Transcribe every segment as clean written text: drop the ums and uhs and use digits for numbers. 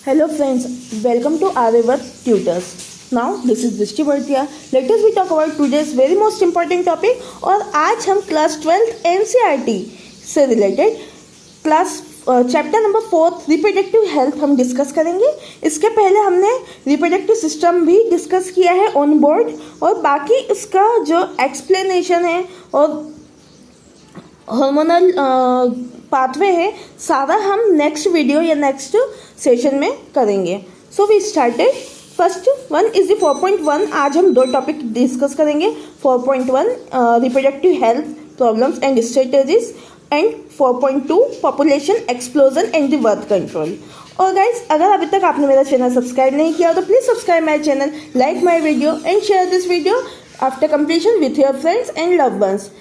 Hello friends, welcome to Aryavart Tutors. Now this is Drishti Bhartiya. Let us we talk about today's very most important topic और आज हम class 12th NCERT से related class chapter number 4 reproductive health हम discuss करेंगे। इसके पहले हमने reproductive system भी डिस्कस किया है ऑन बोर्ड और बाकी इसका जो एक्सप्लेनेशन है और हार्मोनल पाथवे है सारा हम नेक्स्ट वीडियो या नेक्स्ट सेशन में करेंगे। So we started. First one is the 4.1। आज हम दो टॉपिक डिस्कस करेंगे। 4.1 reproductive health problems and strategies and 4.2 population explosion and the birth control. और गाइज अगर अभी तक आपने मेरा चैनल सब्सक्राइब नहीं किया तो please subscribe my channel, like my video and share this video after completion with your friends and love ones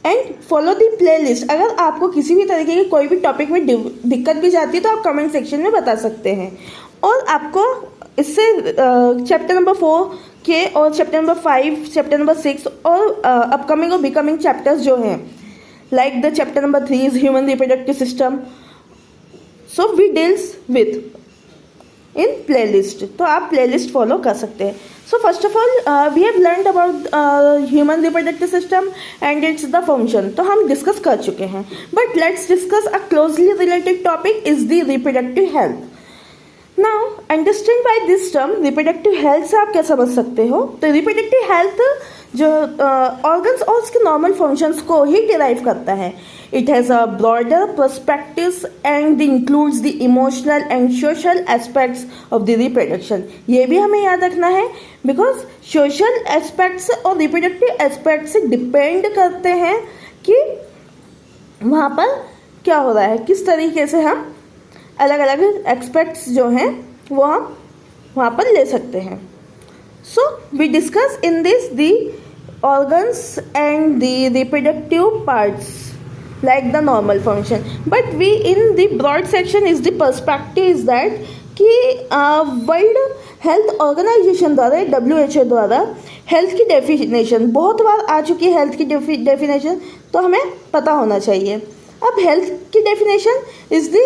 and follow the playlist. अगर आपको किसी भी तरीके की कोई भी टॉपिक में दिक्कत भी जाती है तो आप कमेंट सेक्शन में बता सकते हैं। और आपको इससे चैप्टर नंबर 4 के और चैप्टर नंबर 5, चैप्टर नंबर 6 और अपकमिंग और बिकमिंग चैप्टर्स जो हैं like the chapter number 3 is human reproductive system, so we deals with in playlist, तो आप प्ले लिस्ट फॉलो कर सकते हैं। So first of all we have learned about human reproductive system and it's the function, तो हम discuss कर चुके हैं। But let's discuss a closely related topic is the reproductive health. Now understand by this term reproductive health से आप क्या समझ सकते हो? तो रिप्रोडक्टिव हेल्थ जो ऑर्गन्स और उसके नॉर्मल फंक्शंस को ही डिराइव करता है। It has a broader perspectives and includes the emotional and social aspects of the reproduction. ये भी हमें याद रखना है because social aspects और reproductive aspects डिपेंड करते हैं कि वहाँ पर क्या हो रहा है, किस तरीके से हम अलग अलग एस्पेक्ट्स जो हैं वो हम वहाँ पर ले सकते हैं। So we discuss in this the organs and the reproductive parts like the normal function, but we in the broad section is the perspective is that कि वर्ल्ड हेल्थ ऑर्गेनाइजेशन द्वारा WHO द्वारा हेल्थ की definition बहुत बार आ चुकी है। Health की definition तो हमें पता होना चाहिए। अब हेल्थ की definition is the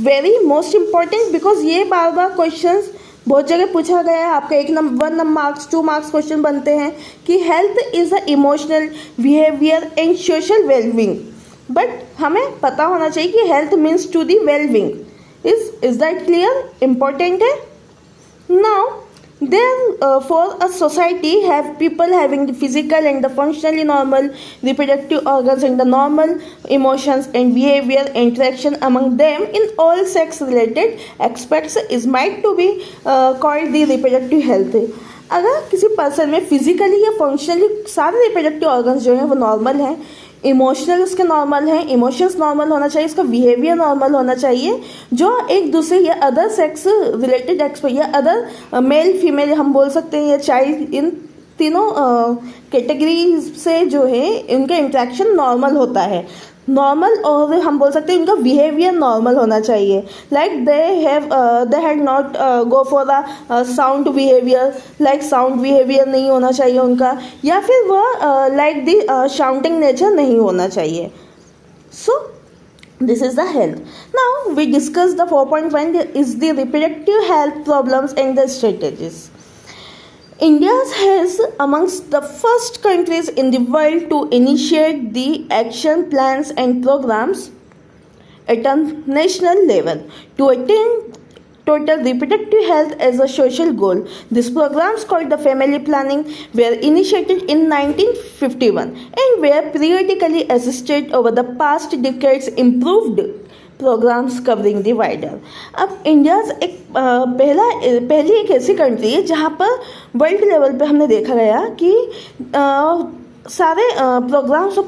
very most important because ये बार बार क्वेश्चंस बहुत जगह पूछा गया है। आपका 1 मार्क्स 2 मार्क्स क्वेश्चन बनते हैं कि health is a emotional behaviour and social wellbeing, but हमें पता होना चाहिए कि health means to the wellbeing. Is that clear? Important है। Now there for a society have people having the physical and the functionally normal reproductive organs and the normal emotions and behaviour interaction among them in all sex related aspects is might to be called the reproductive health. अगर किसी person में physically या functionally सारे reproductive organs जो हैं वो normal हैं, emotional उसके नॉर्मल हैं, इमोशंस नॉर्मल होना चाहिए, उसका बिहेवियर नॉर्मल होना चाहिए, जो एक दूसरे या अदर सेक्स रिलेटेड एक्सपेक्ट या अदर मेल फीमेल हम बोल सकते हैं या चाइल्ड, इन तीनों कैटेगरी से जो है उनका इंटरेक्शन नॉर्मल होता है। नॉर्मल और हम बोल सकते हैं उनका बिहेवियर नॉर्मल होना चाहिए। Like they had not go for the sound behaviour, like sound behaviour नहीं होना चाहिए उनका, या फिर वह लाइक द शाउटिंग नेचर नहीं होना चाहिए। सो this is the health. Now we discuss the 4.1 is the reproductive health problems and the strategies. India has amongst the first countries in the world to initiate the action plans and programs at a national level to attain total reproductive health as a social goal. These programs called the family planning were initiated in 1951 and were periodically assisted over the past decades improved programmes covering the wider. अब India एक पहली एक ऐसी country है जहाँ पर world level पे हमने देखा गया कि सारे प्रोग्राम्स और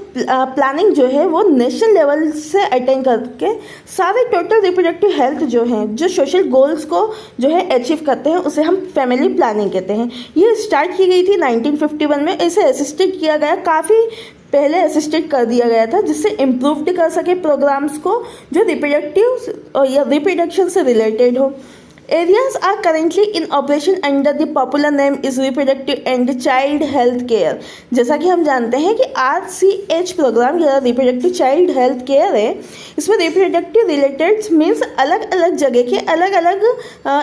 प्लानिंग जो है वो नेशनल लेवल से अटेंड करके सारे टोटल रिप्रोडक्टिव हेल्थ जो हैं, जो सोशल गोल्स को जो है अचीव करते हैं, उसे हम फैमिली प्लानिंग कहते हैं। ये स्टार्ट की गई थी 1951 में। इसे असिस्टेड किया गया, काफ़ी पहले असिस्टेड कर दिया गया था जिससे इम्प्रूव्ड कर सके प्रोग्राम्स को जो रिप्रोडक्टिव या रिप्रोडक्शन से रिलेटेड हो। Areas are currently in operation under the popular name is reproductive and child health care। जैसा कि हम जानते हैं कि RCH प्रोग्राम या रिप्रोडक्टिव चाइल्ड हेल्थ केयर है, इसमें रिप्रोडक्टिव रिलेटेड मीन्स अलग अलग जगह के अलग अलग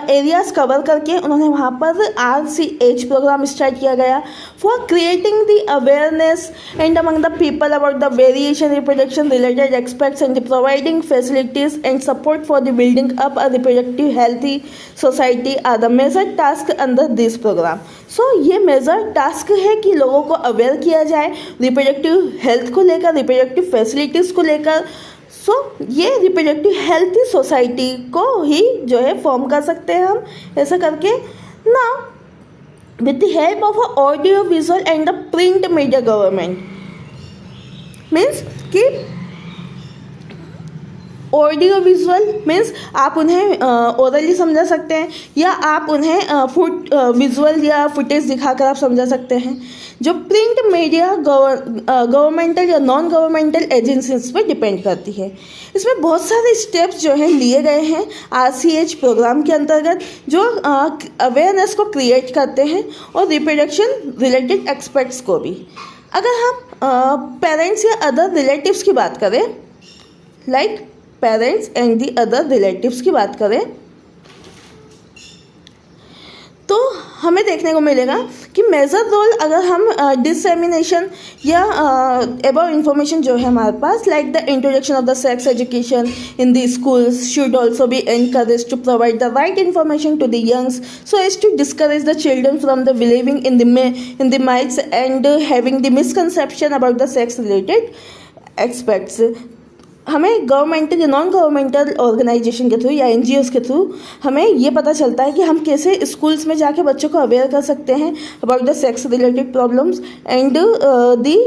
एरियाज कवर करके उन्होंने वहाँ पर RCH प्रोग्राम स्टार्ट किया गया for creating the awareness and among the people about the variation reproduction related aspects and providing facilities and support for the building up a reproductive healthy society are the major task under this programme. So ये major task है कि लोगों को aware किया जाए reproductive health को लेकर, reproductive facilities को लेकर। सो ये रिप्रोडक्टिव हेल्थी सोसाइटी को ही जो है फॉर्म कर सकते हैं हम ऐसा करके ना, with the help of audio visual and the print media government. Means कि ऑडियो विजुअल मीन्स आप उन्हें ओरली समझा सकते हैं या आप उन्हें विजुअल या फुटेज दिखाकर आप समझा सकते हैं। जो प्रिंट मीडिया गवर्नमेंटल या नॉन गवर्नमेंटल एजेंसीज पे डिपेंड करती है। इसमें बहुत सारे स्टेप्स जो हैं लिए गए हैं RCH प्रोग्राम के अंतर्गत, जो अवेयरनेस को क्रिएट करते हैं और रिप्रोडक्शन रिलेटेड एक्सपर्ट्स को भी। अगर हम पेरेंट्स या अदर रिलेटिव्स की बात करें, like parents and the other relatives की बात करें, तो हमें देखने को मिलेगा कि मेजर रोल अगर हम डिसएमिनेशन या अबाउट इंफॉर्मेशन जो है हमारे पास, like the introduction of the sex education in the schools should also be encourage to provide the right information to the youngs so as to discourage the children from the believing in the myths and having the misconception about the sex related aspects. हमें governmental या non governmental organisation के through या NGOs के through हमें ये पता चलता है कि हम कैसे स्कूल्स में जाके बच्चों को अवेयर कर सकते हैं about the sex related problems and the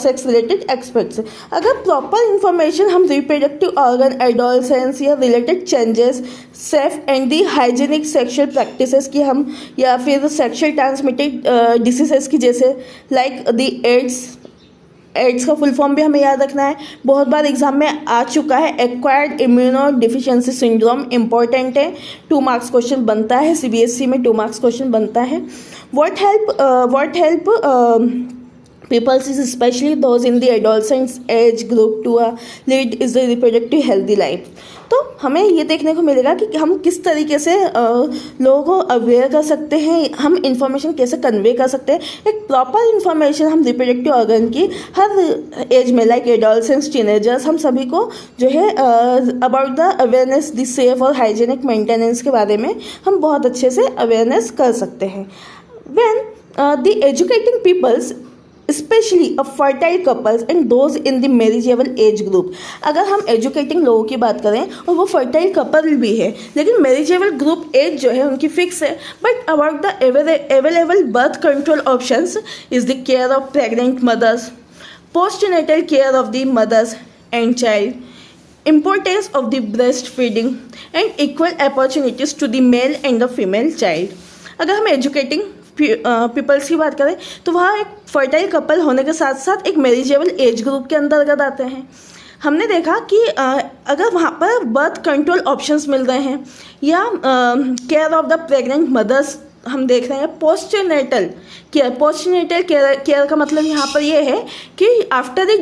sex related aspects. अगर प्रॉपर इंफॉर्मेशन हम रिप्रोडक्टिव ऑर्गन एडोलसेंस या related changes, safe and the hygienic sexual practices की हम, या फिर सेक्शुअल ट्रांसमिटेड डिसीजेस की जैसे लाइक दी एड्स का फुल फॉर्म भी हमें याद रखना है, बहुत बार एग्जाम में आ चुका है। Acquired immuno deficiency syndrome important है, 2 मार्क्स क्वेश्चन बनता है, CBSE में 2 मार्क्स क्वेश्चन बनता है। What help peoples is specially those in the adolescents age group to lead is the reproductive healthy life. तो हमें ये देखने को मिलेगा कि हम किस तरीके से लोगों को अवेयर कर सकते हैं, हम इंफॉर्मेशन कैसे कन्वे कर सकते हैं। एक प्रॉपर इंफॉर्मेशन हम रिप्रोडक्टिव ऑर्गन की हर एज में, लाइक एडोलसेंट्स, टीनेजर्स, हम सभी को जो है about the awareness the safe और हाइजीनिक मेंटेनेंस के बारे में हम बहुत अच्छे से अवेयरनेस कर सकते हैं। When the educating peoples specially a fertile couples and those in the marriageable age group. अगर हम एजुकेटिंग लोगों की बात करें और वो फर्टाइल कपल भी है, लेकिन मैरिजेबल ग्रुप एज जो है उनकी फिक्स है, but about the available birth control options is the care of pregnant mothers, postnatal care of the mothers and child, importance of the breastfeeding and equal opportunities to the male and the female child। अगर हम educating peoples की बात करें तो वहाँ एक fertile couple होने के साथ साथ एक मैरिजेबल एज ग्रुप के अंतर्गत आते हैं। हमने देखा कि अगर वहाँ पर बर्थ कंट्रोल ऑप्शंस मिल रहे हैं या care of the pregnant mothers हम देख रहे हैं, पोस्टनेटल केयर का मतलब यहाँ पर ये है कि after the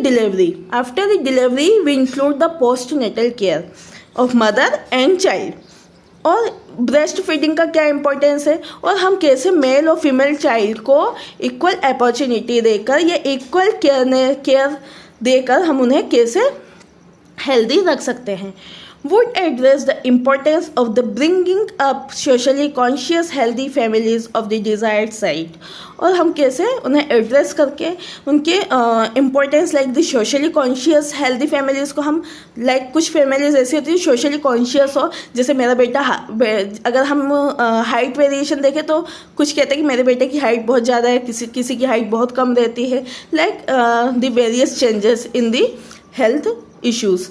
delivery we include the postnatal care of mother and child. और ब्रेस्ट फीडिंग का क्या इंपॉर्टेंस है और हम कैसे मेल और फीमेल चाइल्ड को इक्वल अपॉर्चुनिटी देकर या इक्वल केयर देकर हम उन्हें कैसे हेल्दी रख सकते हैं। would address the importance of the bringing up socially conscious healthy families of the desired site। और हम कैसे उन्हें एड्रेस करके उनके importance like the socially conscious healthy families को हम, लाइक कुछ फैमिलीज ऐसी होती है सोशली कॉन्शियस हो, जैसे मेरा बेटा अगर हम हाइट वेरिएशन देखें तो कुछ कहते हैं कि मेरे बेटे की हाइट बहुत ज़्यादा है, किसी की हाइट बहुत कम रहती है, like the various changes in the health issues.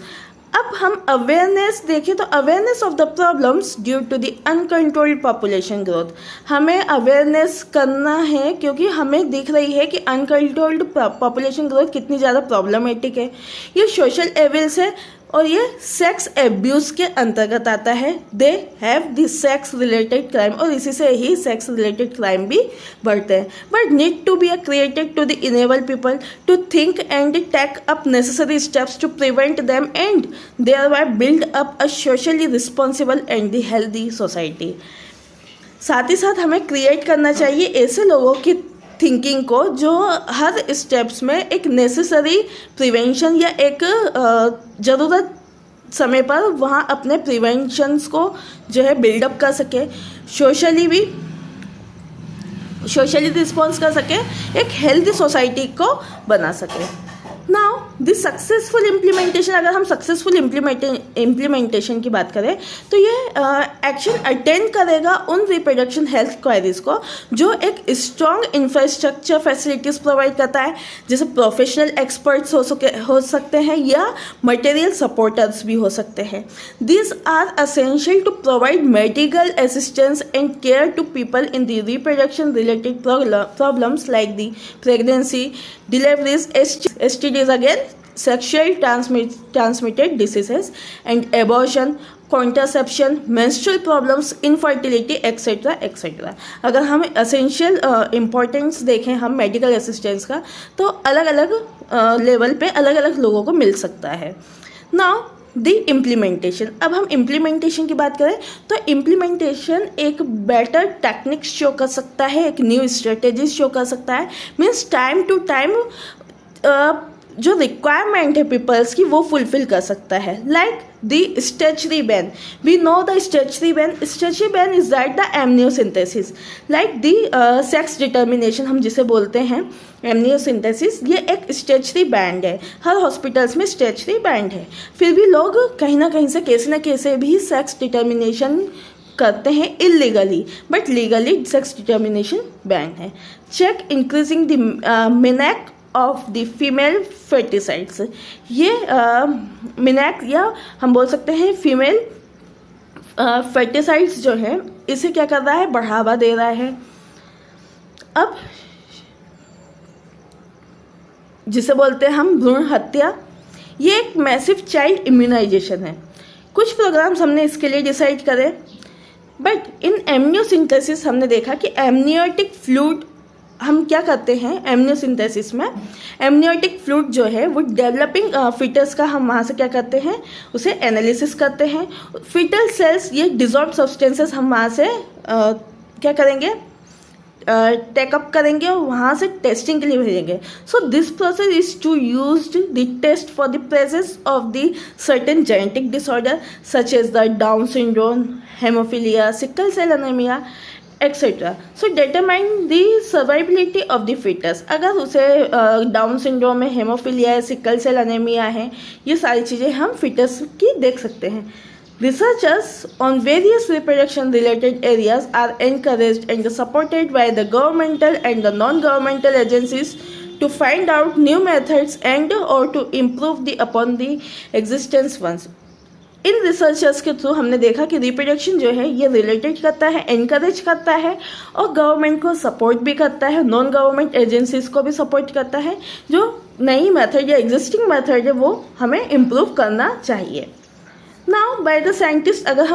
अब हम अवेयरनेस देखें तो awareness of the problems due to the uncontrolled population growth. हमें अवेयरनेस करना है क्योंकि हमें दिख रही है कि अनकंट्रोल्ड पॉपुलेशन ग्रोथ कितनी ज़्यादा प्रॉब्लमेटिक है। ये सोशल एविल से और ये सेक्स एब्यूज़ के अंतर्गत आता है। They have the sex related crime, और इसी से ही सेक्स रिलेटेड क्राइम भी बढ़ते हैं। But need to be created to the enable people to think and take up necessary steps to prevent them and thereby build up a socially responsible and the healthy society. साथ ही साथ हमें create करना चाहिए ऐसे लोगों की thinking को जो हर स्टेप्स में एक नेसेसरी प्रिवेंशन या एक ज़रूरत समय पर वहाँ अपने प्रिवेंशंस को जो है बिल्डअप कर सके, सोशली रिस्पॉन्स कर सके, एक हेल्दी सोसाइटी को बना सके। नाउ द सक्सेसफुल इम्प्लीमेंटेशन, अगर हम सक्सेसफुल इम्प्लीमेंटेशन की बात करें तो ये एक्शन अटेंड करेगा उन रिप्रोडक्शन हेल्थ क्वायरीज को जो एक स्ट्रॉन्ग इंफ्रास्ट्रक्चर फैसिलिटीज़ प्रोवाइड करता है, जैसे प्रोफेशनल एक्सपर्ट्स हो सकते हैं या मटेरियल सपोर्टर्स भी हो सकते हैं। These are essential to provide medical assistance and care to people in the reproduction related problems like the pregnancy, deliveries, STDs again, sexually transmitted diseases, and abortion, contraception, menstrual problems, infertility, etc. etc. अगर हम essential importance देखें हम medical assistance का, तो अलग अलग level पे अलग अलग लोगों को मिल सकता है। नाउ द इम्प्लीमेंटेशन, अब हम इम्प्लीमेंटेशन की बात करें तो इम्प्लीमेंटेशन एक बेटर टेक्निक्स शो कर सकता है, एक न्यू स्ट्रेटेजीज शो कर सकता है। मीन्स टाइम टू टाइम जो रिक्वायरमेंट है पीपल्स की वो फुलफिल कर सकता है। Like the statutory ban, we know the statutory ban is that the amniocentesis, like the sex determination हम जिसे बोलते हैं एमनियोसिंथेसिस, ये एक स्टैचुरी बैंड है। हर हॉस्पिटल्स में स्टैचुरी बैंड है, फिर भी लोग कहीं ना कहीं से कैसे न कैसे भी सेक्स डिटर्मिनेशन करते हैं illegally, but legally sex determination banned है। Check increasing the menace of the female foeticides, ये मिनैक या हम बोल सकते हैं फीमेल फर्टिसाइड्स जो है इसे क्या कर रहा है, बढ़ावा दे रहा है। अब जिसे बोलते हैं हम भ्रूण हत्या, ये एक मैसिव चाइल्ड इम्यूनाइजेशन है। कुछ प्रोग्राम्स हमने इसके लिए डिसाइड करे, बट इन एमनियोसिंथेसिस हमने देखा कि एमनियोटिक फ्लूइड हम क्या करते हैं एमनियोसिंथेसिस में, एमनियोटिक फ्लूइड जो है वो डेवलपिंग फीटस का हम वहाँ से क्या करते हैं, उसे एनालिसिस करते हैं। फीटल सेल्स, ये डिजॉल्व सब्सटेंसेस हम वहाँ से क्या करेंगे, टेकअप करेंगे और वहाँ से टेस्टिंग के लिए भेजेंगे। So this process is to used the test for the presence of the certain genetic disorder such as the Down syndrome, haemophilia, sickle cell anaemia etcetera. So determine the survivability of the foetus, अगर उसे Down syndrome है, haemophilia है, sickle cell anaemia है, ये सारी चीज़ें हम foetus की देख सकते हैं। Researchers on various reproduction related areas are encouraged and supported by the governmental and the non-governmental agencies to find out new methods and or to improve upon the existing ones. In researchers के through हमने देखा कि reproduction जो है ये related करता है, encourage करता है और गवर्नमेंट को सपोर्ट भी करता है, नॉन गवर्नमेंट एजेंसीज को भी सपोर्ट करता है। जो नई मेथड या एग्जिस्टिंग मेथड है वो हमें इम्प्रूव करना चाहिए। नाउ बाय द साइंटिस्ट, अगर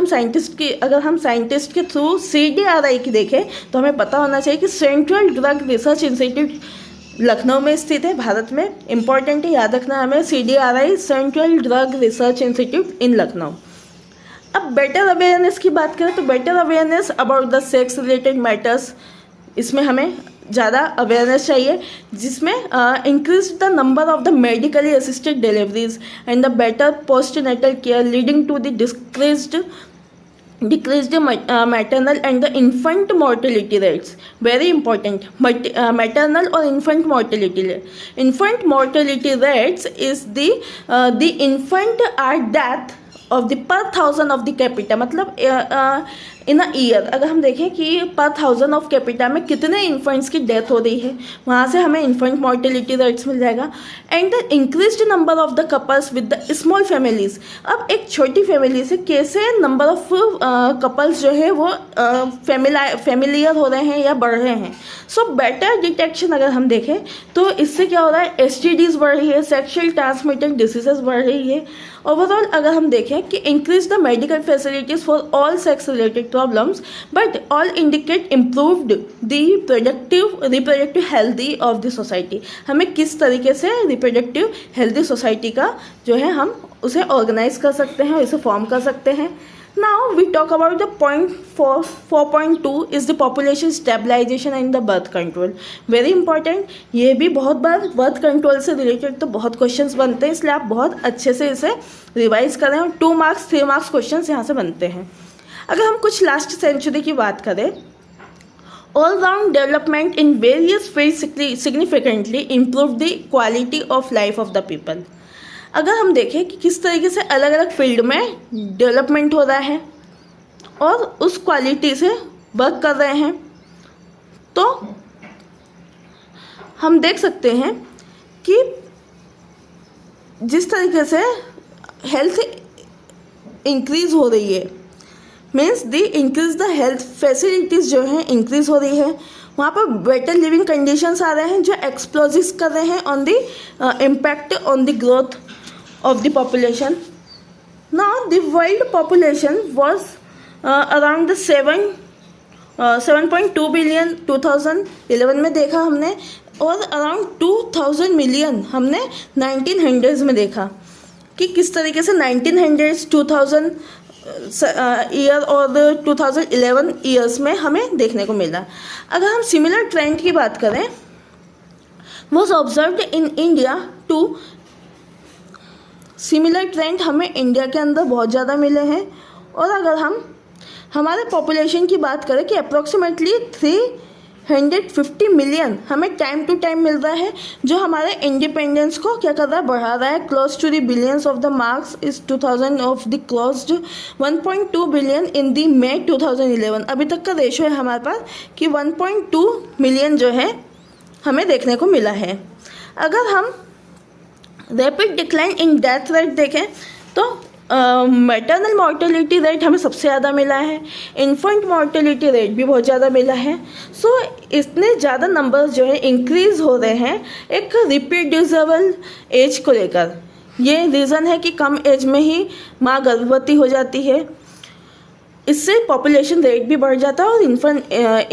हम साइंटिस्ट के थ्रू CDRI की देखें तो हमें पता होना चाहिए कि central drug research institute Lucknow में स्थित है, भारत में। इंपॉर्टेंट है, याद रखना हमें, CDRI central drug research institute in Lucknow. अब बेटर अवेयरनेस की बात करें तो better awareness about the sex related matters, इसमें हमें ज़्यादा अवेयरनेस चाहिए, जिसमें increase the number of the medically assisted deliveries and the better post natal care leading to the decreased maternal and the infant mortality rates. Very important, maternal or infant mortality rates is the infant are death of the per thousand of the capita, मतलब इन a year अगर हम देखें कि पर 1000 of capita में कितने infants की death हो रही है, वहाँ से हमें इन्फेंट मॉर्टेलिटी रेट्स मिल जाएगा। And the increased number of the couples with the small families, अब एक छोटी फैमिली से कैसे नंबर ऑफ कपल्स जो है वो फैमिलियर हो रहे हैं या बढ़ रहे हैं। सो बेटर डिटेक्शन अगर हम देखें तो इससे क्या हो रहा है, STDs बढ़ रही है, सेक्शुअल ट्रांसमिटेड डिसीजेस बढ़ रही है, ओवरऑल अगर हम देखें कि increase the medical facilities for all sex related problems but all indicate improved the reproductive healthy of the society. हमें किस तरीके से रिप्रोडक्टिव हेल्दी सोसाइटी का जो है हम उसे ऑर्गेनाइज कर सकते हैं, उसे फॉर्म कर सकते हैं। Now we talk about the point 4.2 is the population stabilization and the birth control. Very important, ये भी बहुत बार बर्थ कंट्रोल से रिलेटेड तो बहुत क्वेश्चंस बनते हैं, इसलिए आप बहुत अच्छे से इसे रिवाइज करें और 2 मार्क्स 3 मार्क्स क्वेश्चंस यहाँ से बनते हैं। अगर हम कुछ लास्ट सेंचुरी की बात करें, all round development in various field significantly improve the quality of life of the people. अगर हम देखें कि किस तरीके से अलग अलग फील्ड में डेवलपमेंट हो रहा है और उस क्वालिटी से वर्क कर रहे हैं, तो हम देख सकते हैं कि जिस तरीके से हेल्थ इंक्रीज हो रही है, means the increase the health facilities जो हैं इंक्रीज हो रही है, वहाँ पर बेटर लिविंग कंडीशंस आ रहे हैं जो एक्सप्लोजिव कर रहे हैं on the impact on the growth of the population. Now the world population was around the 7.2 billion 2011 में देखा हमने, और अराउंड 2000 मिलियन हमने 1900s में देखा कि किस तरीके से 1900s 2000 ईयर और 2011 ईयर्स में हमें देखने को मिला। अगर हम सिमिलर ट्रेंड की बात करें, was observed in India to similar trend हमें इंडिया के अंदर बहुत ज़्यादा मिले हैं। और अगर हम हमारे पॉपुलेशन की बात करें कि अप्रॉक्सीमेटली 350 मिलियन हमें टाइम टू टाइम मिल रहा है, जो हमारे इंडिपेंडेंस को क्या कर रहा है, बढ़ा रहा है। Close to the billions of the marks is 2000 of the closed 1.2 billion in the May 2011। अभी तक का रेशो है हमारे पास कि 1.2 मिलियन जो है हमें देखने को मिला है। अगर हम rapid decline in death rate देखें तो मैटरनल मॉर्टेलिटी रेट हमें सबसे ज़्यादा मिला है, इन्फेंट मॉर्टेलिटी रेट भी बहुत ज़्यादा मिला है। सो इतने ज़्यादा नंबर्स जो है इंक्रीज़ हो रहे हैं एक रिप्रोड्यूसेबल एज को लेकर। ये रीज़न है कि कम एज में ही माँ गर्भवती हो जाती है, इससे पॉपुलेशन रेट भी बढ़ जाता है और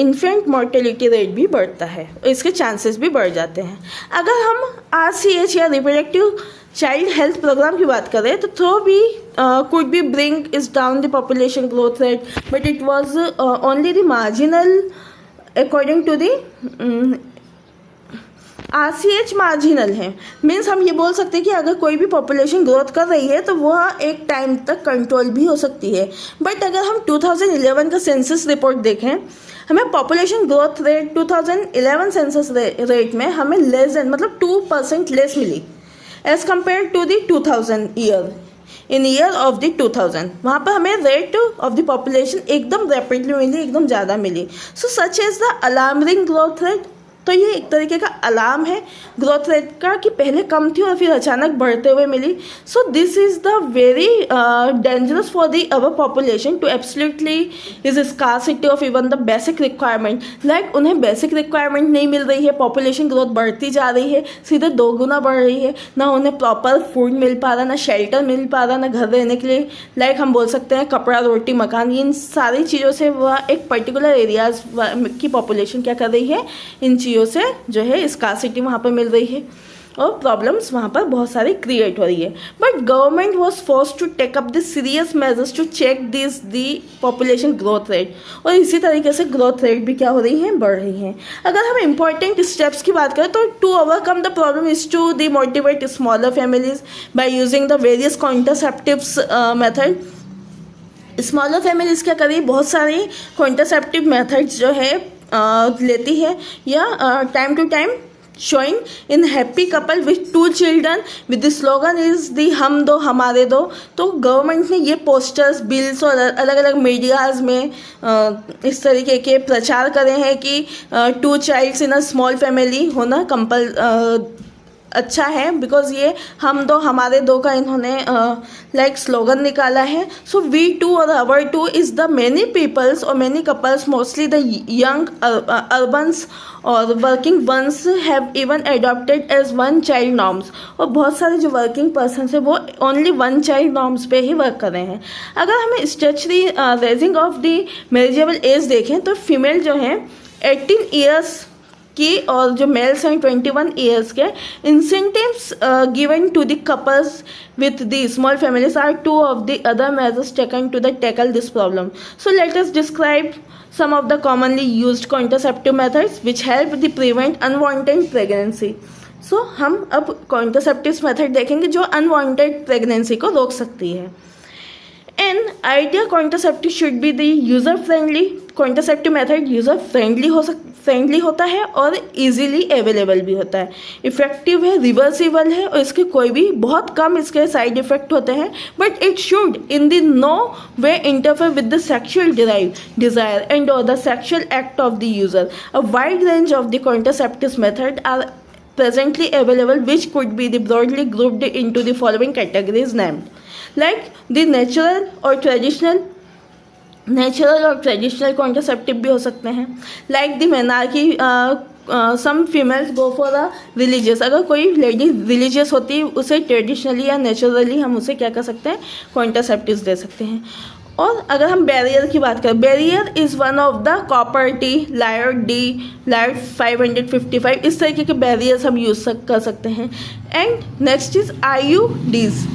इन्फेंट मॉर्टेलिटी रेट भी बढ़ता है, इसके चांसेस भी बढ़ जाते हैं। अगर हम RCH या रिप्रोडक्टिव चाइल्ड हेल्थ प्रोग्राम की बात करें तो थ्रो भी could be bring is down the population growth rate, but it was only the marginal according to the RCH marginal है। मीन्स हम ये बोल सकते हैं कि अगर कोई भी पॉपुलेशन ग्रोथ कर रही है तो वह एक टाइम तक कंट्रोल भी हो सकती है। बट अगर हम 2011 का सेंसस रिपोर्ट देखें, हमें population growth rate 2011 census rate में हमें लेस देन मतलब 2% लेस मिली as compare to the 2000 year. In year of the 2000 वहाँ पर हमें रेट ऑफ द पॉपुलेशन एकदम रैपिडली मिली, एकदम ज़्यादा मिली। So such is the alarming growth rate. तो ये एक तरीके का अलार्म है ग्रोथ रेट का कि पहले कम थी और फिर अचानक बढ़ते हुए मिली। So this is the very dangerous for the our population to absolutely is scarcity of even the basic requirement. Like उन्हें बेसिक रिक्वायरमेंट नहीं मिल रही है, पॉपुलेशन ग्रोथ बढ़ती जा रही है, सीधे 2 गुना बढ़ रही है, ना उन्हें प्रॉपर फूड मिल पा रहा, ना शेल्टर मिल पा रहा, ना घर रहने के लिए लाइक हम बोल सकते हैं कपड़ा, रोटी, मकान, इन सारी चीज़ों से वह एक पर्टिकुलर एरियाज की पॉपुलेशन क्या कर रही है, इन चीज़ों से जो है स्कार्सिटी वहाँ पर मिल रही है और प्रॉब्लम्स वहाँ पर बहुत सारी क्रिएट हो रही है। But government was force to take up the serious measures to check this the population growth rate, और इसी तरीके से ग्रोथ रेट भी क्या हो रही है, बढ़ रही है। अगर हम इंपॉर्टेंट स्टेप्स की बात करें तो to overcome the problem is to the motivate smaller families by using the various contraceptives method. Smaller families क्या करें, बहुत सारी कॉन्ट्रासेप्टिव मेथड्स जो है लेती है, या time to time showing in happy couple with 2 children with the slogan is the हम दो हमारे दो। तो गवर्नमेंट ने ये पोस्टर्स, बिल्स और अलग अलग मीडियाज़ में इस तरीके के प्रचार करे हैं कि 2 childs in a small family होना अच्छा है, बिकॉज ये हमारे दो का इन्होंने लाइक स्लोगन निकाला है. सो वी टू और our two is the many peoples और many couples, mostly the young urbans और working ones have even adopted as one child norms. और बहुत सारे जो वर्किंग पर्सन है वो ओनली वन चाइल्ड नॉर्म्स पे ही वर्क कर रहे हैं. अगर हमें statutory raising of the marriageable as देखें तो फीमेल जो है 18 ईयर्स की और जो मेल्स हैं 21 ईयर्स के. Incentives given to the couples with the small families are two of the other measures taken to tackle this problem. So let us describe some of the commonly used contraceptive methods which help the prevent unwanted pregnancy. So हम अब contraceptive method देखेंगे जो unwanted pregnancy को रोक सकती है. An ideal contraceptive should be the user friendly. contraceptive method user friendly होता है और इजीली अवेलेबल भी होता है. इफ़ेक्टिव है, रिवर्सिबल है और इसके कोई भी बहुत कम इसके साइड इफ़ेक्ट होते हैं. But it should in the no way interfere with the sexual desire and और the sexual act of the user. A wide range of the contraceptive method are presently available which could be broadly grouped into the following categories named, like the natural or traditional contraceptive भी हो सकते हैं. like the menarche, some females go for a religious. अगर कोई lady religious होती है उसे traditionally या नेचुरली हम उसे क्या कर सकते हैं, कॉन्ट्रासेप्टिव्स दे सकते हैं. और अगर हम बैरियर की बात करें, barrier is one of the copper T, Lloyd D, Lloyd 555, इस तरीके के बैरियर्स हम यूज़ कर सकते हैं. And next is IUDs.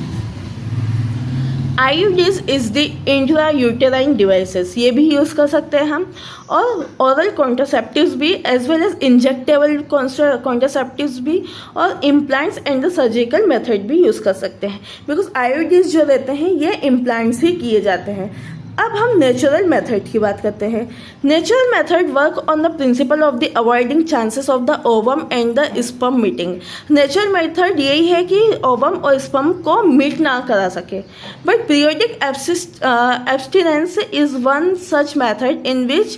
IUDs is the intra uterine devices, ये भी यूज़ कर सकते हैं हम. और ओरल कॉन्ट्रासेप्टिव्स भी as well as injectable contraceptives भी और implants and the surgical method भी यूज़ कर सकते हैं. बिकॉज IUDs जो रहते हैं ये इम्प्लांट्स ही किए जाते हैं. अब हम नेचुरल मेथड की बात करते हैं. Natural method work on the principle of the avoiding chances of the ovum and the sperm meeting. Natural method यही है कि ओवम और स्पर्म को मीट ना करा सके. But periodic abstinence is one such method in which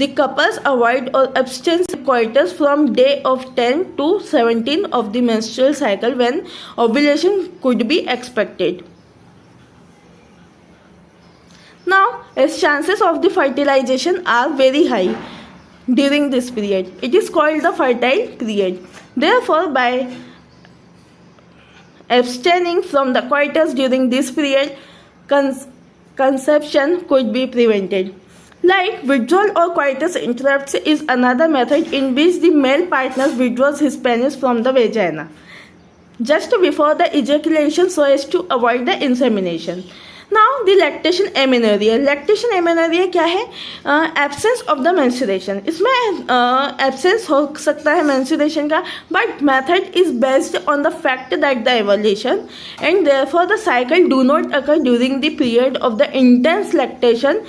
the couples avoid or abstain coitus from day of 10 to 17 of the menstrual cycle when ovulation could be expected. Now, as chances of the fertilization are very high during this period, it is called the fertile period. Therefore, by abstaining from the coitus during this period, conception could be prevented. Like withdrawal or coitus interrupts is another method in which the male partner withdraws his penis from the vagina just before the ejaculation so as to avoid the insemination. Now the lactation amenorrhea. lactation amenorrhea क्या है? Absence of the menstruation. इसमें absence हो सकता है menstruation का, but method is based on the fact that the evolution and therefore the cycle do not occur during the period of the intense lactation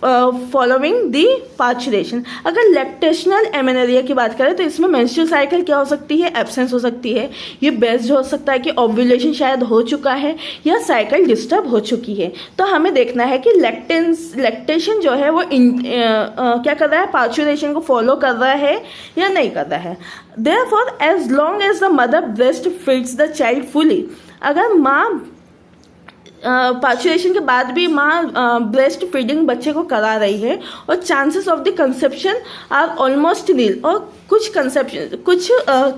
following the parturition. अगर lactational amenorrhoea की बात करें तो इसमें मेंस्ट्रुअल साइकिल क्या हो सकती है, एब्सेंस हो सकती है. ये बेस्ड हो सकता है कि ओव्यूलेशन शायद हो चुका है या साइकिल डिस्टर्ब हो चुकी है. तो हमें देखना है कि लैक्टेशन जो है वो क्या कर रहा है, पार्चुरेशन को फॉलो कर रहा है या नहीं कर रहा है. Therefore as long as the mother breast feeds the child fully, अगर माँ पार्चुरेशन के बाद भी माँ ब्रेस्ट फीडिंग बच्चे को करा रही है और chances of the conception are almost nil, और कुछ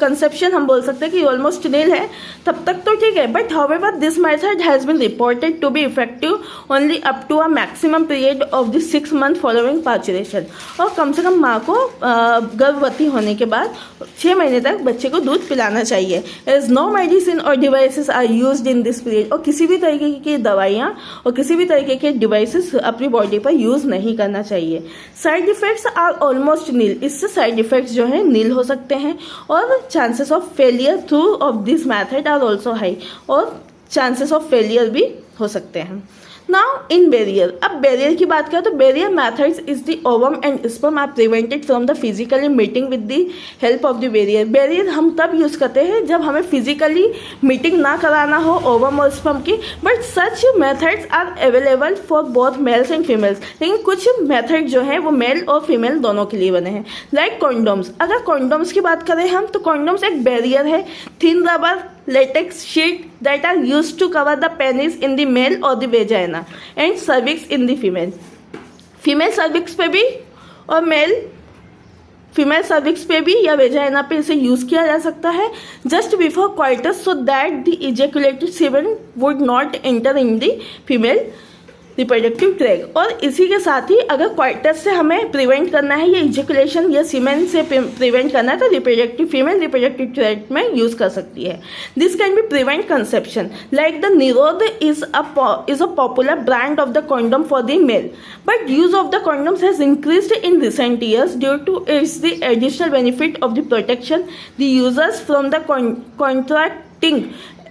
कंसेप्शन हम बोल सकते हैं कि ऑलमोस्ट नील है, तब तक तो ठीक है. But however this method has been reported to be effective only up to a maximum period of the 6 month following parturition. और कम से कम माँ को गर्भवती होने के बाद 6 महीने तक बच्चे को दूध पिलाना चाहिए. एज नो मेडिसिन और devices are used in this period, और किसी भी तरीके की दवाइयाँ और किसी भी तरीके के डिवाइसेस अपनी बॉडी पर यूज़ नहीं करना चाहिए. Side effects are almost nil, इससे साइड इफ़ेक्ट्स जो है नील हो सकते हैं. और chances of failure through of this method are also high, और चांसेस ऑफ फेलियर भी हो सकते हैं. नाउ इन बैरियर, अब बैरियर की बात करें तो barrier methods is the ovum and sperm are prevented from the physically meeting with the help of the barrier. Barrier हम तब यूज़ करते हैं जब हमें फिजिकली मीटिंग ना कराना हो ओवम और स्पर्म की, but such methods are available for both males and females. लेकिन कुछ मेथड जो है वो मेल और फीमेल दोनों के लिए बने हैं। लाइक कॉन्डोम्स, अगर कॉन्डोम्स की बात करें हम तो कॉन्डोम्स एक बैरियर है, thin rubber latex sheet that are used to cover the penis in the male or the vagina and cervix in the female। Female cervix पे भी और मेल फीमेल सर्विक्स पे भी या वेजाइना पे इसे यूज़ किया जा सकता है just before coitus so that the ejaculated semen would not enter in the female reproductive tract. और इसी के साथ ही अगर क्वाइटस से हमें प्रिवेंट करना है या इजैकुलेशन या सीमेन से प्रिवेंट करना है तो फीमेल रिप्रोडक्टिव ट्रैक में यूज़ कर सकती है। This can be prevent conception like the Nirodh is a popular brand of the condom for the male, but use of the condoms has increased in recent years due to its the additional benefit of the protection the users from the contracting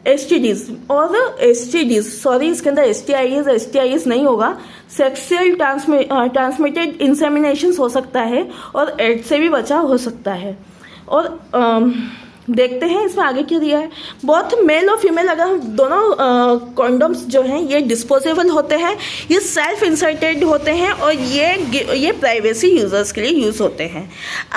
STDs और STDs, sorry इसके अंदर STIs नहीं होगा, sexual transmitted insemination हो सकता है और ads से भी बचाव हो सकता है। और देखते हैं इसमें आगे क्या दिया है। बहुत मेल और फीमेल अगर हम दोनों कॉन्डोम्स जो हैं ये डिस्पोजेबल होते हैं, ये सेल्फ इंसर्टेड होते हैं और ये प्राइवेसी यूजर्स के लिए यूज़ होते हैं।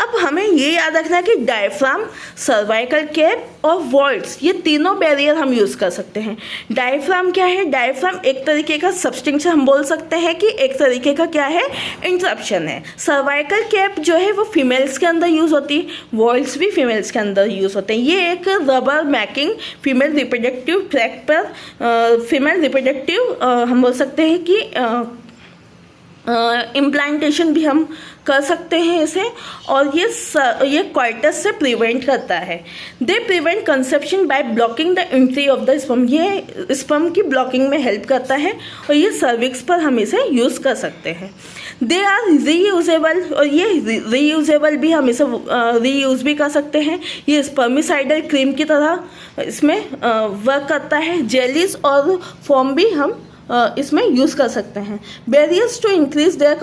अब हमें ये याद रखना है कि डायफ्राम, सर्वाइकल कैप और वॉल्ट्स ये तीनों बैरियर हम यूज़ कर सकते हैं। डायफ्राम क्या है? डायफ्राम एक तरीके का सब्सटेंस हम बोल सकते हैं कि एक तरीके का क्या है, इंटरप्शन है। सर्वाइकल कैप जो है वो फीमेल्स के अंदर यूज़ होती है, वॉल्ट्स भी फीमेल्स के अंदर यूज़ होते हैं। ये एक rubber making female reproductive track पर फीमेल रिप्रोडक्टिव हम बोल सकते हैं कि इम्प्लांटेशन भी हम कर सकते हैं इसे, और ये क्वाइटस से प्रिवेंट करता है। They prevent conception by blocking the entry of the sperm, ये स्पर्म की ब्लॉकिंग में हेल्प करता है और ये सर्विक्स पर हम इसे यूज़ कर सकते हैं। दे आर रीयूजेबल, और ये रीयूजेबल भी हम इसे रीयूज़ भी कर सकते हैं। ये स्पर्मिसाइडल क्रीम की तरह इसमें वर्क करता है। जेलीज और फोम भी हम इसमें यूज़ कर सकते हैं। Barriers to increase their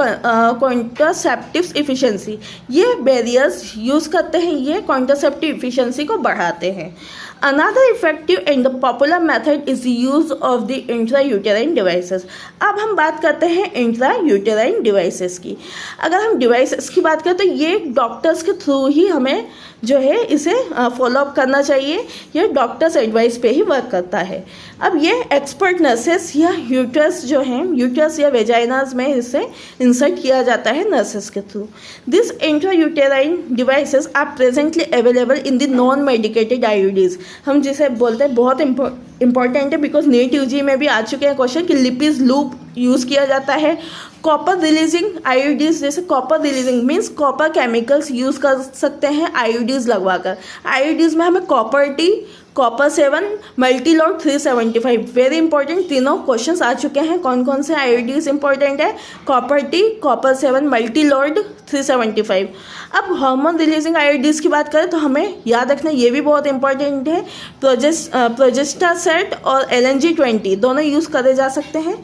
contraceptive efficiency, ये बैरियर्स यूज़ करते हैं, ये कॉन्ट्रासेप्टिव इफिशिएंसी को बढ़ाते हैं। Another effective and the popular method is the use of the intrauterine devices। अब हम बात करते हैं intrauterine devices की। अगर हम डिवाइसेस की बात करें तो ये डॉक्टर्स के थ्रू ही हमें जो है इसे फॉलोअप करना चाहिए, ये डॉक्टर्स एडवाइस पे ही वर्क करता है। अब ये एक्सपर्ट नर्सेस या यूट्रस जो हैं, यूट्रस या वेजाइनाज में इसे इंसर्ट किया जाता है नर्सेस के थ्रू। This intrauterine devices are presently available in the non medicated IUDs, हम जिसे बोलते हैं बहुत इंपॉर्टेंट है बिकॉज नीट यूजी में भी आ चुके हैं क्वेश्चन कि लिपिज लूप यूज़ किया जाता है। कॉपर रिलीजिंग आईयूडीज, जैसे copper releasing means copper chemicals use कर सकते हैं आईयूडीज लगवाकर। आईयूडीज में हमें copper T, copper 7, Multiload 375, very important तीनों क्वेश्चंस आ चुके हैं। कौन कौन से आईयूडीज इंपॉर्टेंट है? Copper T, copper 7, Multiload 375। अब हार्मोन रिलीजिंग आईयूडीज की बात करें तो हमें याद रखना ये भी बहुत इंपॉर्टेंट है। प्रोजेस्टासेट और LNG-20 दोनों यूज़ करे जा सकते हैं।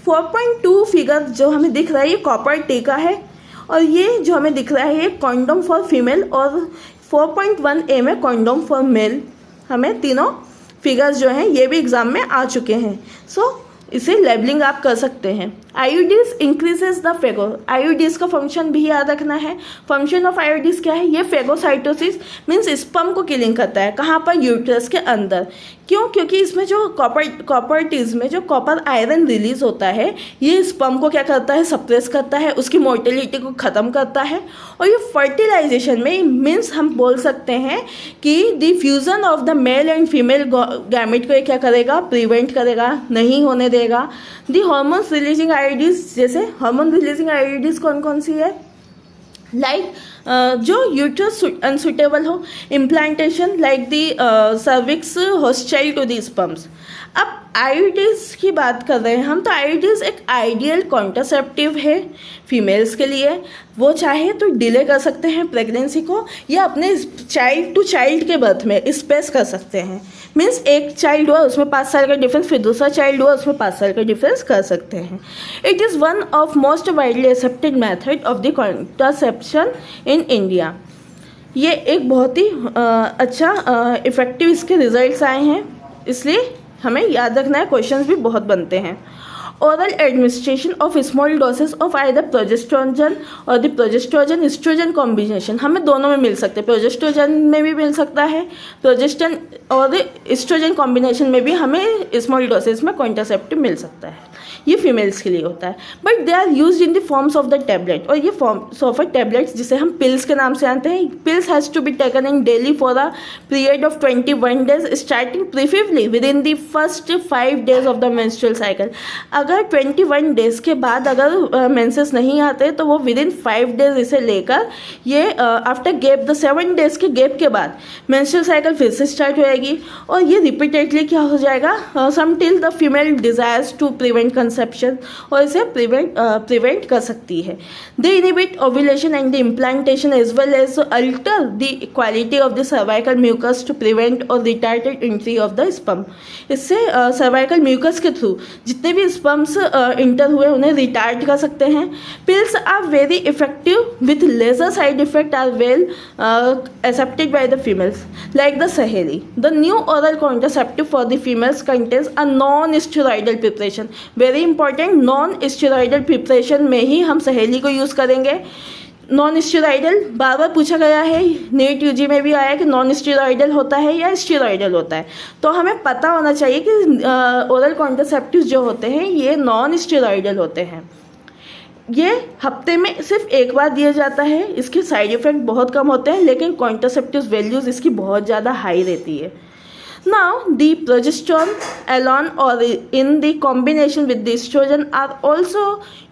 4.2 फिगर जो हमें दिख रहा है ये कॉपर टी का है, और ये जो हमें दिख रहा है ये कॉन्डोम फॉर फीमेल, और 4.1A में कॉन्डोम फॉर मेल। हमें तीनों फिगर्स जो हैं ये भी एग्जाम में आ चुके हैं, सो इसे लेबलिंग आप कर सकते हैं। IUDs increases the phago, IUDs का फंक्शन भी याद रखना है। फंक्शन ऑफ आईयूडीज क्या है? ये फेगोसाइटोसिस मीन्स स्पर्म को किलिंग करता है। कहाँ पर? यूट्रस के अंदर। क्यों? क्योंकि इसमें जो कॉपर टीज में जो कॉपर आयरन रिलीज होता है ये स्पर्म को क्या करता है? सप्रेस करता है, उसकी मोर्टेलिटी को ख़त्म करता है। और ये फर्टिलाइजेशन में मीन्स हम बोल सकते हैं कि the fusion of the male and female gamete को ये क्या करेगा? प्रिवेंट करेगा, नहीं होने देगा। दी हार्मोन्स रिलीजिंग आईयूडीज, जैसे हार्मोन रिलीजिंग आईयूडीज कौन कौन सी है? लाइक जो यूट्रस अनसुटेबल हो, implantation like the cervix hostile to the sperms. अब आईयूडीज़ की बात कर रहे हैं हम, तो आईयूडीज़ एक आइडियल कॉन्ट्रासेप्टिव है फीमेल्स के लिए। वो चाहे तो डिले कर सकते हैं प्रेगनेंसी को, या अपने चाइल्ड टू चाइल्ड के बर्थ में स्पेस कर सकते हैं। मीन्स एक चाइल्ड हुआ उसमें 5 साल का डिफरेंस, फिर दूसरा चाइल्ड हुआ उसमें 5 साल का डिफरेंस कर सकते हैं। It is one of most widely accepted method of the contraception in India. ये एक बहुत ही अच्छा इफ़ेक्टिव इसके रिजल्ट्स आए हैं, इसलिए हमें याद रखना है, क्वेश्चंस भी बहुत बनते हैं। Oral administration of small doses of either progesterone और द प्रोजेस्टेरोन एस्ट्रोजन कॉम्बिनेशन, हमें दोनों में मिल सकते हैं, प्रोजेस्टेरोन में भी मिल सकता है, प्रोजेस्टेरोन और एस्ट्रोजन कॉम्बिनेशन में भी हमें स्मॉल डोसेस में कॉन्ट्रासेप्टिव मिल सकता है। ये फीमेल्स के लिए होता है, but they are used in the forms of the tablet, और ये फॉर्म्स ऑफ अ टैबलेट्स जिसे हम पिल्स के नाम से जानते हैं। Pills has to be taken in daily for a period of 21 days starting preferably with in the first 5 days of the menstrual cycle. अगर 21 डेज के बाद अगर मेंसेस नहीं आते तो वो विद इन 5 डेज इसे लेकर, ये आफ्टर गैप द 7 डेज के गैप के बाद मेंस्ट्रुअल साइकिल फिर से स्टार्ट होएगी, और ये रिपीटेडली क्या हो जाएगा, some till the female desires to prevent conception, और इसे प्रिवेंट कर सकती है। They inhibit ovulation and the implantation as well as alter the quality of the cervical mucus to prevent और retarded entry of the sperm. इससे cervical mucus के through जितने भी स्पर्म्स इंटर हुए उन्हें रिटार्ड कर सकते हैं। Pills are very effective with lesser side effect are well accepted by the females like the Saheli. The new oral contraceptive for the females contains a non steroidal preparation. Very important, non steroidal preparation में ही हम सहेली को use करेंगे। Non steroidal बार बार पूछा गया है, NEET UG में भी आया कि नॉन स्टेरॉइडल होता है या स्टेरॉइडल होता है, तो हमें पता होना चाहिए कि ओरल कॉन्ट्रासेप्टिव जो होते हैं ये नॉन स्टेरॉइडल होते हैं। ये हफ्ते में सिर्फ एक बार दिया जाता है, इसके साइड इफ़ेक्ट बहुत कम होते हैं, लेकिन कॉन्ट्रासेप्टिव वैल्यूज़ इसकी बहुत ज़्यादा हाई रहती है। Now, the progesterone alone or in the combination with the estrogen are also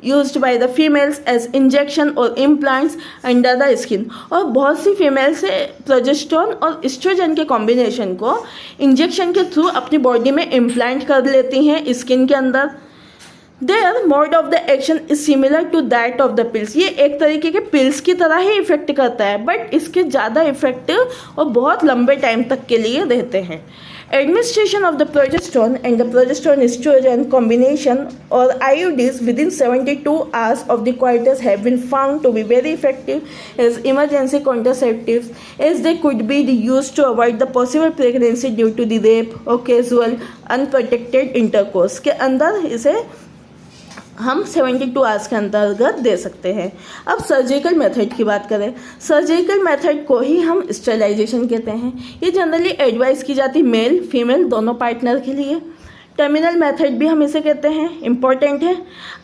used by the females as injection or implants under the skin. और बहुत सी फीमेल से प्रोजेस्टेरोन और एस्ट्रोजन के कॉम्बिनेशन को इंजेक्शन के थ्रू अपनी बॉडी में इम्प्लांट कर लेती हैं स्किन के अंदर। Their mode of the action is similar to that of the pills. ये एक तरीके के पिल्स की तरह ही इफेक्ट करता है, बट इसके ज़्यादा इफेक्टिव और बहुत लंबे टाइम तक के लिए रहते हैं। Administration of the progesterone and the progesterone estrogen combination or IUDs within 72 hours of the coitus have been found to be very effective as emergency contraceptives, as they could be used to avoid the possible pregnancy due to the rape or casual unprotected intercourse। के अंदर इसे हम 72 hours के अंतर्गत दे सकते हैं। अब surgical method की बात करें, सर्जिकल मेथड को ही हम स्टेरिलाइजेशन कहते हैं। ये जनरली एडवाइस की जाती मेल फीमेल दोनों पार्टनर के लिए। टर्मिनल मेथड भी हम इसे कहते हैं, इम्पॉर्टेंट है।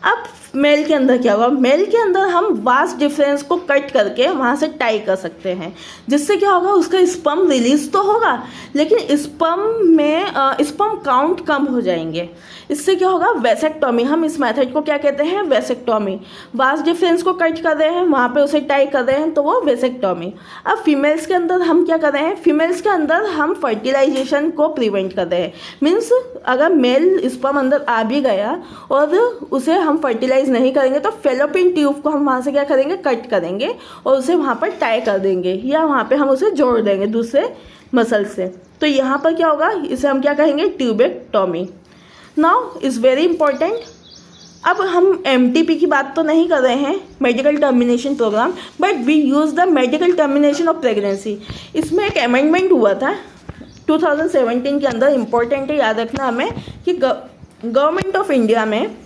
अब मेल के अंदर क्या होगा, मेल के अंदर हम वास्ट डिफरेंस को कट करके वहाँ से टाई कर सकते हैं, जिससे क्या होगा, उसका स्पर्म रिलीज तो होगा लेकिन स्पर्म काउंट कम हो जाएंगे। इससे क्या होगा, वेसेक्टोमी। हम इस मेथड को क्या कहते हैं, वेसेक्टोमी। वास्ट डिफरेंस को कट कर रहे हैं, वहाँ पे उसे टाई कर रहे हैं, तो वो वेसेक्टोमी। अब फीमेल्स के अंदर हम क्या कर रहे हैं, फीमेल्स के अंदर हम फर्टिलाइजेशन को प्रिवेंट कर रहे हैं। मीन्स अगर मेल स्पर्म अंदर आ भी गया और उसे हम फर्टिलाइज नहीं करेंगे तो फेलोपियन ट्यूब को हम वहाँ से क्या करेंगे, कट करेंगे और उसे वहाँ पर टाई कर देंगे, या वहाँ पे हम उसे जोड़ देंगे दूसरे मसल से। तो यहाँ पर क्या होगा, इसे हम क्या कहेंगे, tubectomy. Now is very important. अब हम MTP की बात तो नहीं कर रहे हैं, medical termination programme, but we use the medical termination of pregnancy. इसमें एक अमेंडमेंट हुआ था 2017 के अंदर, इम्पॉर्टेंट है याद रखना हमें, कि गवर्नमेंट ऑफ इंडिया में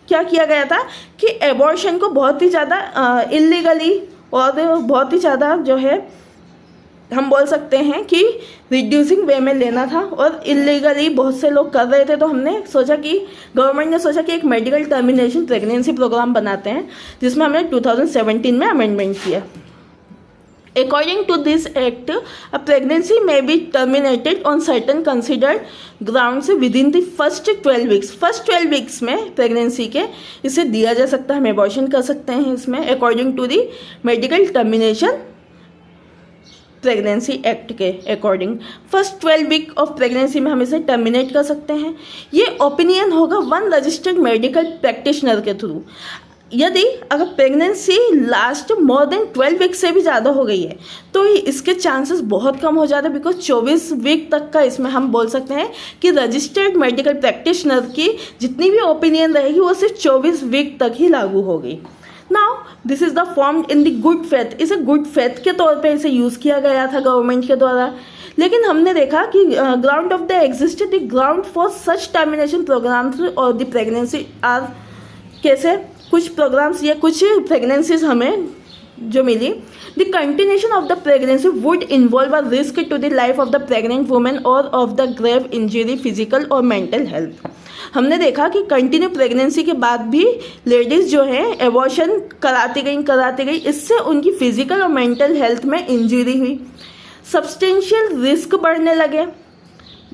क्या किया गया था कि एबॉर्शन को बहुत ही ज़्यादा इलीगली और बहुत ही ज़्यादा जो है हम बोल सकते हैं कि रिड्यूसिंग वे में लेना था, और इलीगली बहुत से लोग कर रहे थे। तो हमने सोचा कि गवर्नमेंट ने सोचा कि एक मेडिकल टर्मिनेशन प्रेगनेंसी प्रोग्राम बनाते हैं, जिसमें हमने 2017 में अमेंडमेंट किया। According to this act, a pregnancy may be terminated on certain considered grounds within the first 12 weeks. First 12 weeks में प्रेगनेंसी के इसे दिया जा सकता है, हम एबॉर्शन कर सकते हैं इसमें, according to the medical termination pregnancy act के according first 12 week of pregnancy में हम इसे टर्मिनेट कर सकते हैं। ये ओपिनियन होगा वन रजिस्टर्ड मेडिकल प्रैक्टिशनर के थ्रू। यदि अगर pregnancy last more than 12 week से भी ज़्यादा हो गई है तो इसके चांसेस बहुत कम हो जाते हैं, बिकॉज 24 वीक तक का इसमें हम बोल सकते हैं कि रजिस्टर्ड मेडिकल प्रैक्टिशनर की जितनी भी ओपिनियन रहेगी वो सिर्फ 24 वीक तक ही लागू होगी। Now this is the formed in the good faith. इसे गुड फेथ के तौर पे इसे यूज़ किया गया था गवर्नमेंट के द्वारा, लेकिन हमने देखा कि ground of the existed the ground for such termination programs और द प्रेगनेंसी आर कैसे कुछ प्रोग्राम्स या कुछ प्रेगनेंसीज हमें जो मिली। The continuation of the pregnancy would involve a risk to the life of the pregnant women और of the grave injury physical और मेंटल हेल्थ। हमने देखा कि कंटिन्यू प्रेगनेंसी के बाद भी लेडीज़ जो है एबॉर्शन कराती गई, इससे उनकी फिजिकल और मेंटल हेल्थ में इंजरी हुई, सब्सटेंशियल रिस्क बढ़ने लगे,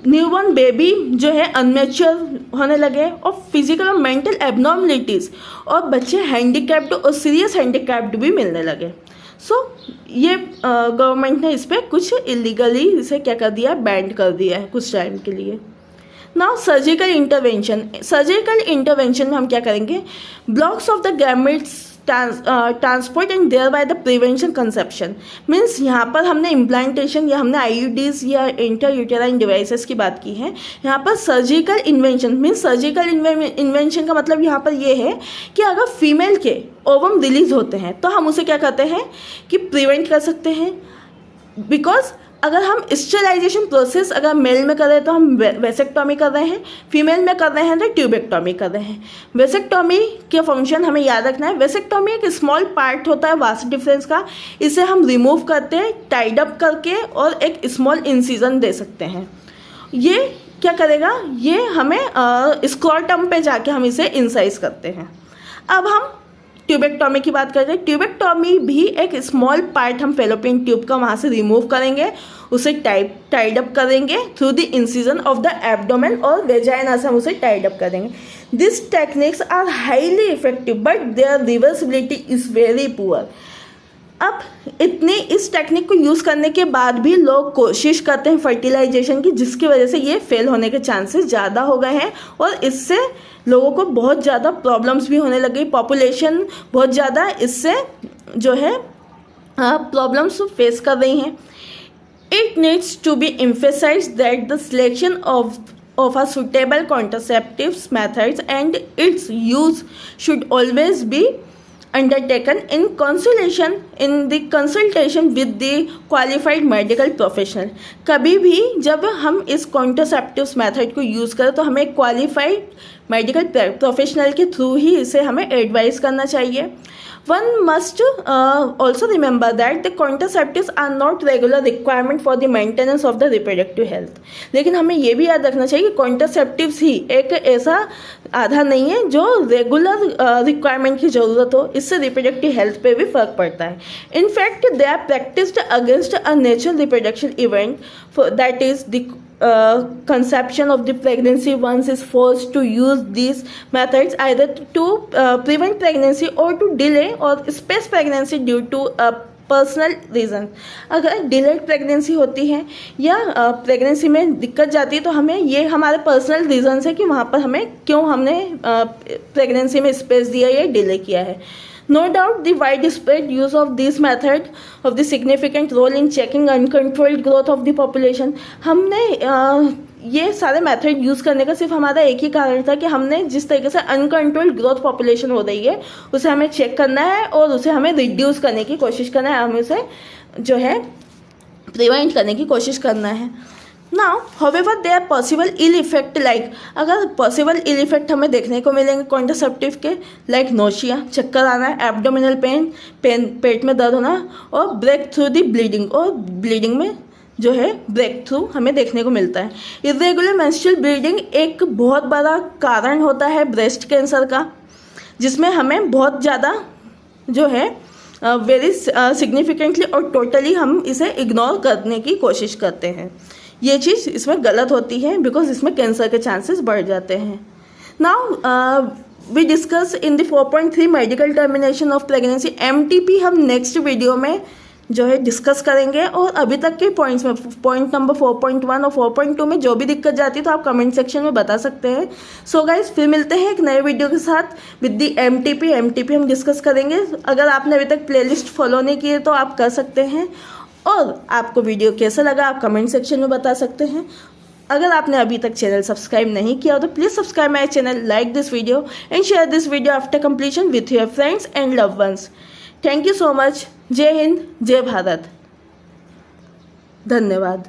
न्यूबॉर्न बेबी जो है अनमेच्योर होने लगे और फिजिकल और मेंटल एबनॉर्मलिटीज़ और बच्चे हैंडीकैप्ड और सीरियस हैंडीकैप्ड भी मिलने लगे। सो ये गवर्नमेंट ने इस पर कुछ इलीगली इसे क्या कर दिया, बैंड कर दिया है कुछ टाइम के लिए। नाउ सर्जिकल इंटरवेंशन में हम क्या करेंगे, blocks of the gametes transport and thereby the prevention conception. Means यहाँ पर हमने इम्प्लांटेशन या हमने आईयूडीज या इंटर यूटेराइन डिवाइसेस की बात की है। यहाँ पर surgical invention means surgical invention का मतलब यहाँ पर ये है कि अगर फीमेल के ओवम रिलीज होते हैं तो हम उसे क्या कहते हैं कि प्रिवेंट कर सकते हैं, बिकॉज अगर हम स्टेलाइजेशन प्रोसेस अगर मेल में कर रहे हैं तो हम वेसेक्टॉमी कर रहे हैं, फीमेल में कर रहे हैं तो ट्यूबेक्टॉमी कर रहे हैं। वेसेक्टॉमी के फंक्शन हमें याद रखना है। वेसेक्टॉमी एक स्मॉल पार्ट होता है वास्ट डिफरेंस का, इसे हम रिमूव करते हैं टाइड अप करके और एक स्मॉल इंसिजन दे सकते हैं। ये क्या करेगा, ये हमें स्क्रोटम पे जाके हम इसे इंसाइज करते हैं। अब हम ट्यूबेक्टॉमी की बात करते हैं। ट्यूबेक्टॉमी भी एक स्मॉल पार्ट हम फेलोपियन ट्यूब का वहाँ से रिमूव करेंगे, उसे टाइड अप करेंगे through the incision of the abdomen और वेजाइना से हम उसे टाइड अप करेंगे। This techniques are highly effective but their reversibility is very poor. अब इतनी इस टेक्निक को यूज़ करने के बाद भी लोग कोशिश करते हैं फर्टिलाइजेशन की, जिसकी वजह से ये फेल होने के चांसेस ज़्यादा हो गए हैं और इससे लोगों को बहुत ज़्यादा प्रॉब्लम्स भी होने लगी। पॉपुलेशन बहुत ज़्यादा इससे जो है प्रॉब्लम्स फेस कर रही हैं। It needs to be emphasise that the selection of a suitable contraceptives methods and its use should always be undertaken in consultation with the qualified medical professional। कभी भी जब हम इस कॉन्ट्रासेप्टिव्स मेथड को use करें तो हमें क्वालिफाइड मेडिकल प्रोफेशनल के थ्रू ही इसे हमें एडवाइस करना चाहिए। One must also remember that the contraceptives are not regular requirement for the maintenance of the reproductive health। लेकिन हमें ये भी याद रखना चाहिए कि कॉन्ट्रासेप्टिव्स ही एक ऐसा आधार नहीं है जो रेगुलर रिक्वायरमेंट की ज़रूरत हो, इससे रिप्रोडक्टिव हेल्थ पे भी फर्क पड़ता है। In fact they are practised against a natural reproduction event that is the conception of the pregnancy. Once is forced to use these methods either to prevent pregnancy or to delay or space pregnancy due to a personal reason. अगर delayed pregnancy होती है या pregnancy में दिक्कत जाती है तो हमें ये हमारे पर्सनल रीजन है कि वहाँ पर हमें क्यों हमने प्रेगनेंसी में स्पेस दिया या डिले किया है। No doubt the widespread use of this method of the significant role in checking uncontrolled growth of the population। हमने ये सारे मेथड यूज़ करने का सिर्फ हमारा एक ही कारण था कि हमने जिस तरीके से अनकंट्रोल्ड ग्रोथ पॉपुलेशन हो रही है उसे हमें चेक करना है और उसे हमें रिड्यूस करने की कोशिश करना है, हमें उसे जो है प्रिवेंट करने की कोशिश करना है। Now however they are possible ill effect like, अगर पॉसिबल इल इफेक्ट हमें देखने को मिलेंगे कॉन्ट्रासेप्टिव के, लाइक नोशिया, चक्कर आना, एब्डोमिनल पेन, पेट में दर्द होना और ब्रेक थ्रू दी ब्लीडिंग, और ब्लीडिंग में जो है ब्रेक थ्रू हमें देखने को मिलता है। इरेगुलर मेंस्ट्रुअल ब्लीडिंग एक बहुत बड़ा कारण होता है ब्रेस्ट कैंसर का, जिसमें हमें बहुत ज़्यादा जो है वेरी सिग्निफिकेंटली और टोटली हम इसे इग्नोर करने की कोशिश करते हैं। ये चीज़ इसमें गलत होती है बिकॉज इसमें कैंसर के चांसेस बढ़ जाते हैं। Now we discuss in the 4.3 medical termination of pregnancy. MTP हम नेक्स्ट वीडियो में जो है डिस्कस करेंगे। और अभी तक के पॉइंट्स में पॉइंट नंबर 4.1 और 4.2 में जो भी दिक्कत जाती है तो आप कमेंट सेक्शन में बता सकते हैं। सो गाइस, फिर मिलते हैं एक नए वीडियो के साथ विद दी एमटीपी हम डिस्कस करेंगे। अगर आपने अभी तक प्लेलिस्ट फॉलो नहीं की है तो आप कर सकते हैं। और आपको वीडियो कैसा लगा आप कमेंट सेक्शन में बता सकते हैं। अगर आपने अभी तक चैनल सब्सक्राइब नहीं किया तो please subscribe my channel, like this video and share this video after completion with your friends and love once. Thank you so much. जय हिंद, जय भारत, धन्यवाद।